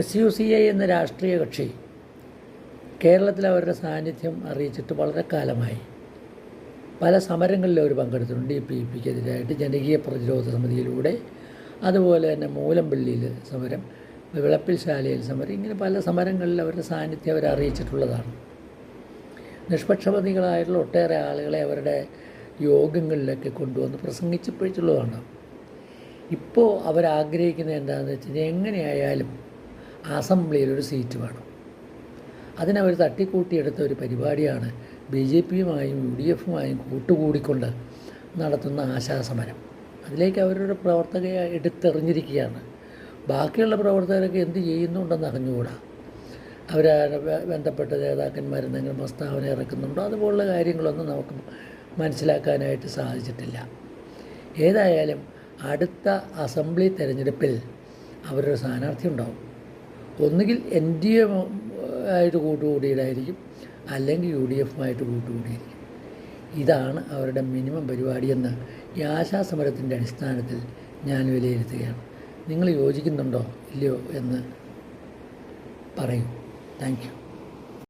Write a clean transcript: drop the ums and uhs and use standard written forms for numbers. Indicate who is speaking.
Speaker 1: SUCI എന്ന രാഷ്ട്രീയ കക്ഷി കേരളത്തിൽ അവരുടെ സാന്നിധ്യം അറിയിച്ചിട്ട് വളരെ കാലമായി. പല സമരങ്ങളിലും അവർ പങ്കെടുത്തിട്ടുണ്ട്. DPEPക്കെതിരായിട്ട് ജനകീയ പ്രതിരോധ സമിതിയിലൂടെ, അതുപോലെ തന്നെ മൂലമ്പള്ളിയിൽ സമരം, വിളപ്പിൽ ശാലയിൽ സമരം, ഇങ്ങനെ പല സമരങ്ങളിൽ അവരുടെ സാന്നിധ്യം അവർ അറിയിച്ചിട്ടുള്ളതാണ്. നിഷ്പക്ഷപാതികളായിട്ടുള്ള ഒട്ടേറെ ആളുകളെ അവരുടെ യോഗങ്ങളിലൊക്കെ കൊണ്ടുവന്ന് പ്രസംഗിച്ചപ്പോഴുള്ളതാണ്. ഇപ്പോൾ അവരാഗ്രഹിക്കുന്നത് എന്താണെന്ന് വെച്ച് കഴിഞ്ഞാൽ എങ്ങനെയായാലും അസംബ്ലിയിൽ ഒരു സീറ്റ് വേണം. അതിനവർ തട്ടിക്കൂട്ടിയെടുത്ത ഒരു പരിപാടിയാണ് BJPയുമായും UDFുമായും കൂട്ടുകൂടിക്കൊണ്ട് നടത്തുന്ന ആശാസമരം. അതിലേക്ക് അവരുടെ പ്രവർത്തകരെ എടുത്തെറിഞ്ഞിരിക്കുകയാണ്. ബാക്കിയുള്ള പ്രവർത്തകരൊക്കെ എന്ത് ചെയ്യുന്നുണ്ടെന്ന് അറിഞ്ഞുകൂടാ. അവർ ബന്ധപ്പെട്ട നേതാക്കന്മാരെന്തെങ്കിലും പ്രസ്താവന ഇറക്കുന്നുണ്ടോ, അതുപോലുള്ള കാര്യങ്ങളൊന്നും നമുക്ക് മനസ്സിലാക്കാനായിട്ട് സാധിച്ചിട്ടില്ല. ഏതായാലും അടുത്ത അസംബ്ലി തെരഞ്ഞെടുപ്പിൽ അവരുടെ സ്ഥാനാർത്ഥി ഉണ്ടാവും. ഒന്നുകിൽ NDA ആയിട്ട് കൂട്ടുകൂടിയതായിരിക്കും, അല്ലെങ്കിൽ UDFുമായിട്ട് കൂട്ടുകൂടിയിരിക്കും. ഇതാണ് അവരുടെ മിനിമം പരിപാടിയെന്ന് ഈ ആശാസമരത്തിൻ്റെ അടിസ്ഥാനത്തിൽ ഞാൻ വിലയിരുത്തുകയാണ്. നിങ്ങൾ യോജിക്കുന്നുണ്ടോ ഇല്ലയോ എന്ന് പറയൂ. Thank you.